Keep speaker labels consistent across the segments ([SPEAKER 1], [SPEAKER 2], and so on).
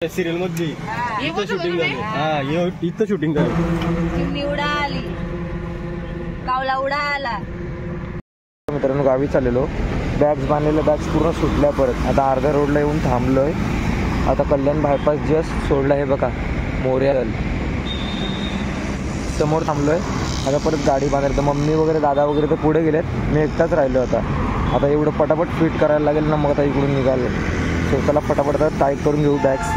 [SPEAKER 1] Serial मधली इथं shooting झाली. हा इथं शूटिंग झाली.
[SPEAKER 2] उडाली कावला उडाला.
[SPEAKER 3] मित्रांनो गावी चाललेलो, बॅग्स बांधलेल्या बॅग्स पूर्ण सुटल्या. परत आता अर्ध्या रोडला येऊन थांबलोय. आता कल्याण बायपास जस्ट सोडला आहे बघा, मोर्या समोर थांबलोय. आता परत गाडी बांधायला तर मम्मी वगैरे दादा वगैरे तर पुढे गेलेत, मी एकटाच राहिलो. आता एवढं पटापट फिट करायला लागेल ना, मग आता इकडून निघालो. सो चला पटापट आता टाईट करून घेऊ बॅग्स.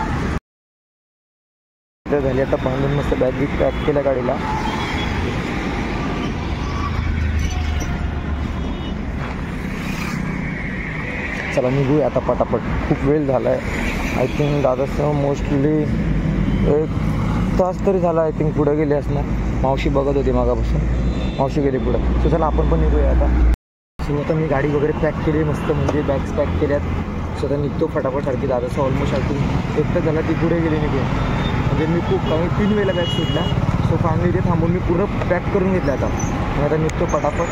[SPEAKER 3] झाली आता बांधून मस्त बॅग बी पॅक केल्या गाडीला. चला निघूया आता पटापट, खूप वेळ झाला आहे. आय थिंक दादासह मोस्टली 1 तास तरी झाला. आय थिंक पुढे गेले असणार. मावशी बघत होती मागापासून, मावशी गेली पुढं. सो चला आपण पण निघूया आता. सो आता मी गाडी वगैरे पॅक केली मस्त, म्हणजे बॅग्स पॅक केल्यात. सो आता निघतो फटाफट सारखी. दादासह ऑलमोस्ट आय थिंक 1 तास झाला ती पुढे गेली निघून. म्हणजे मी खूप कमी 3 वेळेला बॅग सुटला. सो फायनली इथे थांबून मी पूर्ण पॅक करून घेतलं. आता निघतो पटापट.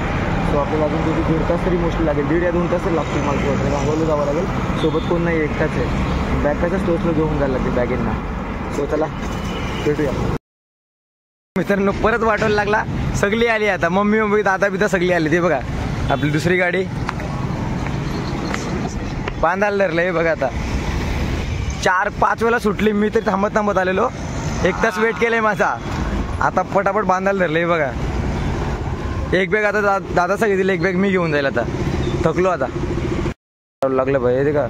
[SPEAKER 3] सो आपल्याला अजून किती 1.5 तास तरी मोस्टली लागेल. 1.5 या 2 तास तरी लागतील मला वाटतं. गावाला जावं लागेल, सोबत कोण नाही, एकटाच आहे. बॅग कशा स्टोर्सला घेऊन जायला लागते बॅगेंना. सो चला भेटूया. मित्रांनो परत वाटायला लागला, सगळी आली. आता मम्मी दादा बिदा सगळी आली. ते बघा आपली दुसरी गाडी बांधायला धरलं आहे बघा. आता 4-5 वेळा सुटली, मी तरी थांबत आलेलो. 1 तास वेट केलंय माझा. आता पटापट बांधायला धरलंय बघा. एक बॅग आता दादा सांगितलं, एक बॅग मी घेऊन जाईल. आता थकलो आता लागलं भाई. ते का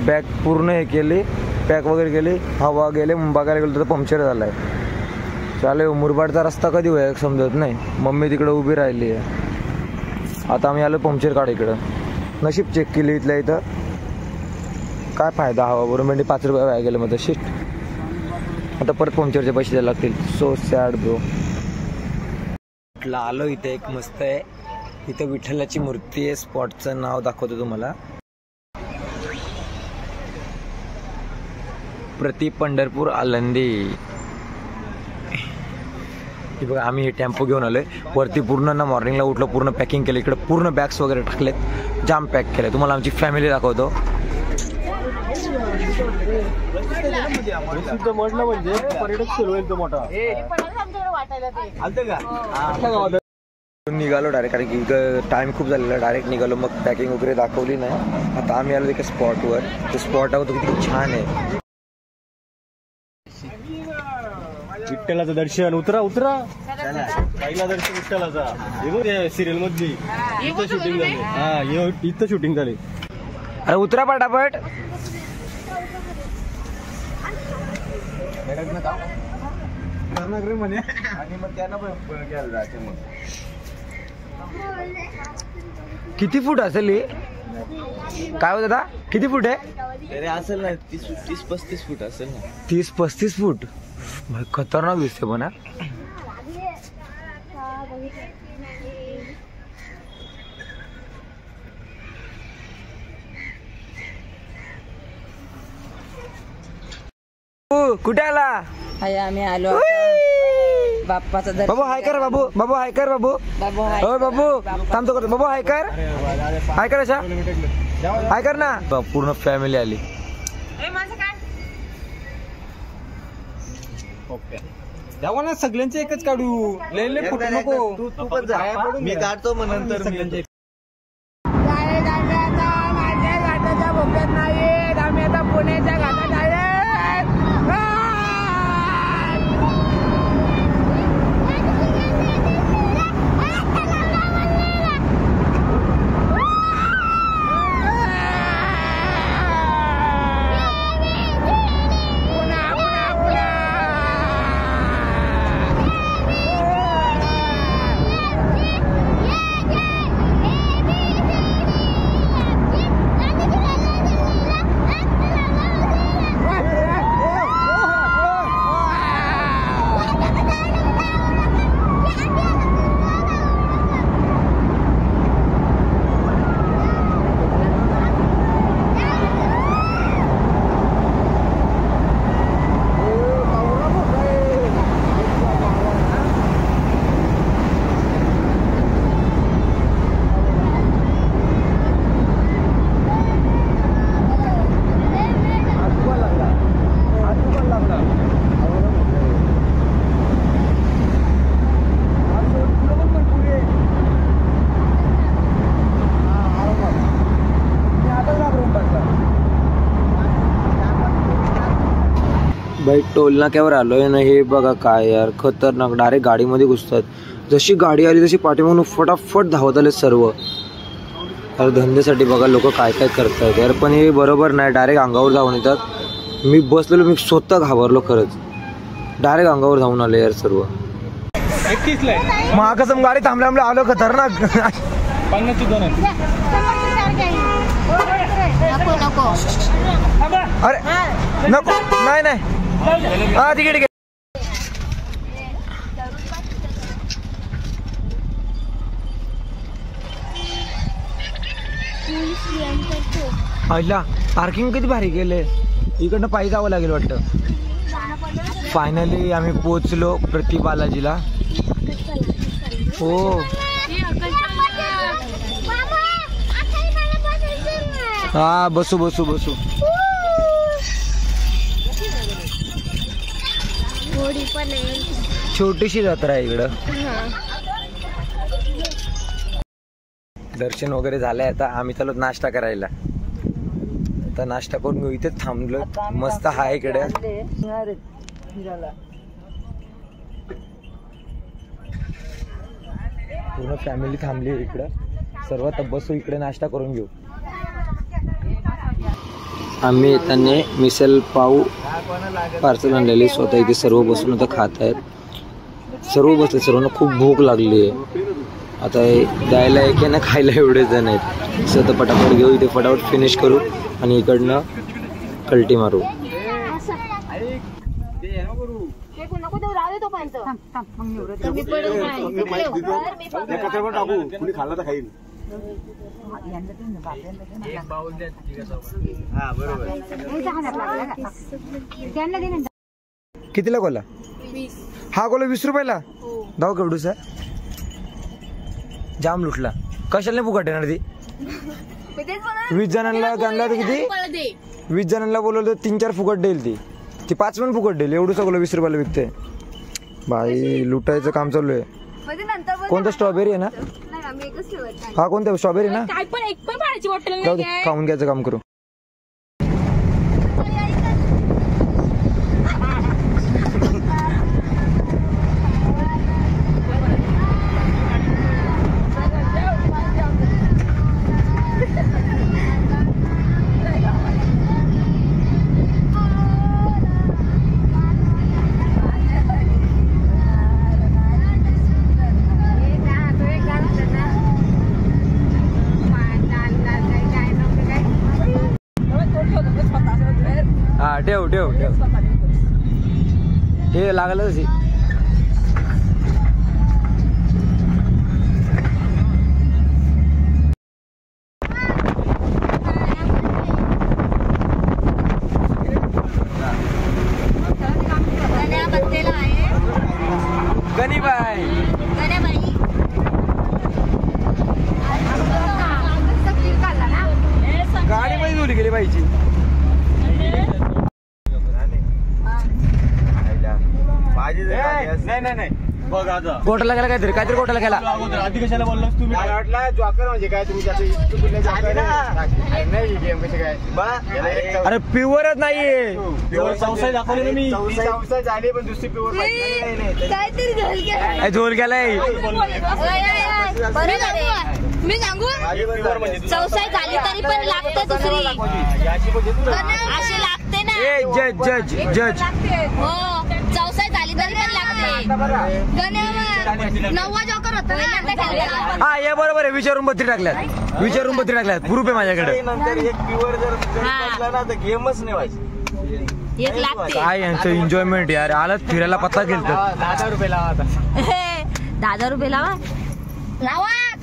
[SPEAKER 3] बॅग पूर्ण हे केली, पॅक वगैरे केली. हवा गेले, बघायला गेलो तर पंक्चर झाला आहे. चालेल मुरबाडचा रस्ता कधी होईल समजत नाही. मम्मी तिकडं उभी राहिली आहे. आता आम्ही आलो पंक्चर काढ इकडं. नशीब चेक केली इथल्या इथं. काय फायदा हवा बरोबर, म्हणजे 5 रुपये वाया गेलं मग शिट. आता परत पंक्चरचे पैसे द्यायला लागतील. So sad bro. आलो इथे एक मस्त आहे, इथं विठ्ठलाची मूर्ती आहे. स्पॉटचं नाव दाखवतो तुम्हाला. प्रति पंढरपूर आळंदी. बघा आम्ही हे टेम्पो घेऊन आलोय वरती. पूर्ण ना मॉर्निंगला उठलो, पूर्ण पॅकिंग केलं. इकडे पूर्ण बॅग्स वगैरे टाकलेत, जाम पॅक केले. तुम्हाला आमची फॅमिली दाखवतो.
[SPEAKER 1] म्हटलं म्हणजे पर्यटक सुरू होईल तो मोठा.
[SPEAKER 3] निघालो डायरेक्ट, कारण की टाइम खूप झालेला. डायरेक्ट निघालो, मग पॅकिंग वगैरे दाखवली नाही. आता आम्ही आलो एका स्पॉटवर. ते स्पॉट आहे तो किती छान आहे.
[SPEAKER 1] विठ्ठलाचं दर्शन. उतरा पहिला दर्शन विठ्ठलाचा. सिरियल मधली इथं शूटिंग झाली. हा इथं शूटिंग झाली.
[SPEAKER 3] अरे उतरा पटापट. म्हणे आणि मग त्यांना पण घ्यायला जायचं. मग किती फूट असेल हे? काय होत दादा, किती फूट आहे?
[SPEAKER 4] अरे असेल ना 30-35 फूट असेल ना.
[SPEAKER 3] 30-35 फूट. खतरनाक दिसते पण. कुठे आला?
[SPEAKER 2] आम्ही आलो बाप्पाचा दर्शन.
[SPEAKER 3] बाबू हाय कर. बाबू हाय कर. बाबू थांबतो करतो. बाबू हाय कर. अशा हाय कर ना. पूर्ण फॅमिली आली.
[SPEAKER 1] जावा ना, सगळ्यांचे एकच काढू. लय फोटो नको.
[SPEAKER 4] मी काढतो मग नंतर.
[SPEAKER 2] आम्ही आता पुण्याच्या घाटात आहे.
[SPEAKER 3] बाई टोल नाक्यावर आलोय ना, हे बघा काय यार खतरनाक, डायरेक्ट गाडीमध्ये घुसतात. जशी गाडी आली तशी पाठीमागून फटाफट धावत आले सर्व. अरे धंद्यासाठी बघा लोक काय काय करतात यार, पण हे बरोबर नाही. डायरेक्ट अंगावर धावून येतात. मी बसलेलो, मी स्वतः घाबरलो खरंच. डायरेक्ट अंगावर धावून आले यार सर्व. महाकसम गाडी थांबल्या आलो खतरनाक.
[SPEAKER 1] 50 2
[SPEAKER 3] अरे नको, नाही नाही, हा तिकीट घे. आईला पार्किंग किती भारी केले. इकडनं पायी जावं लागेल वाटतं. फायनली आम्ही पोहोचलो प्रति बालाजीला. हो हा, बसू बसू बसू. छोटीशी जत्रा आहे इकडं. दर्शन वगैरे झालंय. आता आम्ही चालू नाश्ता करायला. आता नाश्ता करून घेऊ. इथेच थांबलो. मस्त हाय इकडे. पूर्ण फॅमिली थांबली इकडं सर्व. आता बसू इकडे, नाश्ता करून घेऊ. आम्ही येताना मिसल पाव पार्सल आणलेली स्वतः इथे सर्व बसून आता खात आहेत. सर्व बसले, सर्वांना खूप भूक लागली आहे. आता द्यायला एक आहे ना, खायला एवढे जण आहेत. स्वतः पटापट घेऊ, इथे फटाफट फिनिश करू आणि इकडनं कल्टी मारू. कितीला गोला? हा गोला 20 रुपयाला. दाव केवढूसा जाम लुटला. कशाला फुकट येणार ती? 20 जणांना आणला तर किती? 20 जणांना बोलवलं तर 3-4 फुकट देईल ती. 5 पण फुकट देईल. एवढं सगळं 20 रुपयाला विकते. बाई लुटायचं काम चालू आहे. कोणतं स्ट्रॉबेरी आहे ना? हा कोणतं स्ट्रॉबेरी ना? खाऊन घ्यायचं काम करू. हा ठेव ठेव ठेव. हे लागलं तशी. गणीबाई गाडी मध्ये धुली गेली बाईची.
[SPEAKER 1] नाही बघ आता
[SPEAKER 3] कोटाला गेला काहीतरी कोटाला गेला.
[SPEAKER 1] आधी कशाला बोललास तुम्ही?
[SPEAKER 5] जॉकर म्हणजे काय तुम्ही?
[SPEAKER 3] अरे प्युअरच नाहीये.
[SPEAKER 1] चौसाई दाखवली ना मी.
[SPEAKER 5] झाली पण दुसरी प्युअर
[SPEAKER 3] झोल गेलाय.
[SPEAKER 2] मी सांगू चौसाई झाली तरी पण लागते दुसरी अशी लागते ना.
[SPEAKER 3] जज जज जज
[SPEAKER 2] हो चौसाई झाली तरी पण लागते. 9 जॉकर होता.
[SPEAKER 3] हा हे बरोबर आहे. विचारून 32 टाकल्यात. प्रूफ आहे माझ्याकडे.
[SPEAKER 5] नंतर एक प्युअर जर बसला ना तर गेमच नाही व्हायची.
[SPEAKER 2] एक लागते.
[SPEAKER 3] काय यांचं एन्जॉयमेंट यार. आलंच फिरायला पत्ता गेलतात.
[SPEAKER 1] 10 रुपये लावा आता.
[SPEAKER 2] 10 रुपये लावा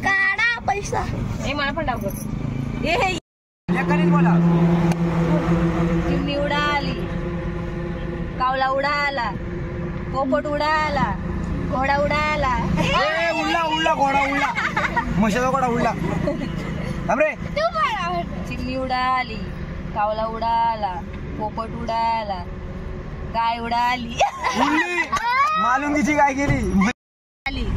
[SPEAKER 2] काढा पैसा. मला पण टाकू. चिमणी उडाली, कावला उडाला, पोपट उडाला, घोडा उडाला.
[SPEAKER 3] उडला घोडा उडला. म्हशाचा घोडा उडला.
[SPEAKER 2] चिमणी उडाली, कावला उडाला, पोपट उडाला, गाय उडाली.
[SPEAKER 3] मालुंगीची गाय गेली.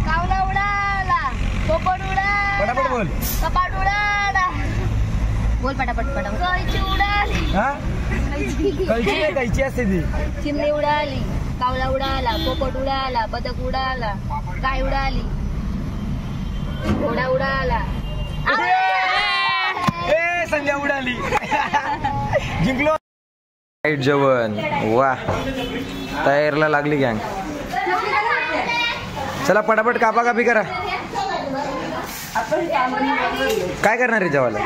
[SPEAKER 2] कावला उडाला, पोपट उडाला,
[SPEAKER 3] पटापट बोल.
[SPEAKER 2] कपाट उडाला. बोल पटापट पटापट. कैची उडाली.
[SPEAKER 3] हा कैची असते ती.
[SPEAKER 2] चिमणी उडाली, कावळा उडाला, पोपट उडाला, बदक उडाला, गाय उडाली, घोडा उडाला.
[SPEAKER 3] संध्या उडाली. जिंकलो. राईट जेवण. वा तयारीला लागली गँग. चला पटापट कापा कापी करा. काय करणार आहे जेवायला?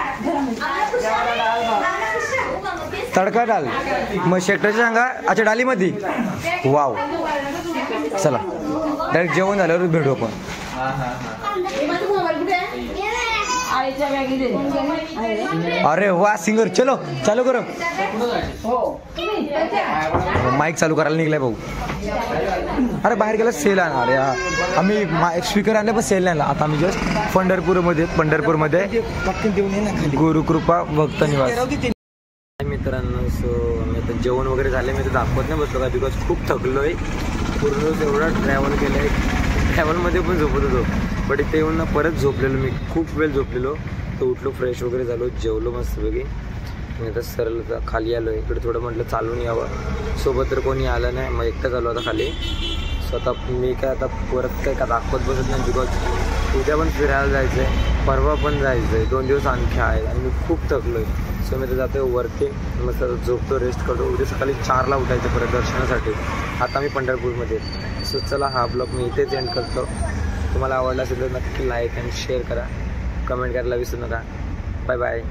[SPEAKER 3] तडका डाल. मग शेकटाची सांगा. अच्छा डालीमध्ये. वाव. चला डायरेक्ट जेवण झाल्यावर भेटू आपण. अरे वा सिंगर. चलो चालू करो. माईक चालू करायला निघलाय भाऊ. अरे बाहेर गेला सेल आणणार. आम्ही स्पीकर आणले पण सेल नाही. आता आम्ही जस्ट पंढरपूरमध्ये गुरुकृपा भक्त निवास. मित्रांनो सो आम्ही आता जेवण वगैरे झाले. मी तर दाखवत नाही बसलो का बिकॉज खूप थकलोय. पूर्ण एवढा ट्रॅव्हल केलंय. ट्रॅव्हलमध्ये पण झोपत होतो बट इथे येऊन ना परत झोपलेलो मी. खूप वेळ झोपलेलो. तर उठलो फ्रेश वगैरे झालो. जेवलो मस्तपैकी. मी आता सरळ खाली आलो. इकडे थोडं म्हटलं चालून यावं. सोबत तर कोणी आलं नाही. मग एकटाच आलो आता खाली. स्वतः मी काय आता परत काय का दाखवत बसत नाही बिकॉज उद्या पण फिरायला जायचं आहे. परवा पण जायचं आहे. 2 दिवस आणखी आहे आणि मी खूप थकलो आहे. सो मी तर जातो वरती. मस्त झोपतो रेस्ट करतो. उद्या सकाळी 4ला उठायचं परत दर्शनासाठी. आता मी पंढरपूरमध्ये. सो चला हा ब्लॉग मी इथेच एंड करतो. तुम्हाला आवडला असेल तर नक्की लाईक आणि शेअर करा. कमेंट करायला विसरू नका. Bye bye.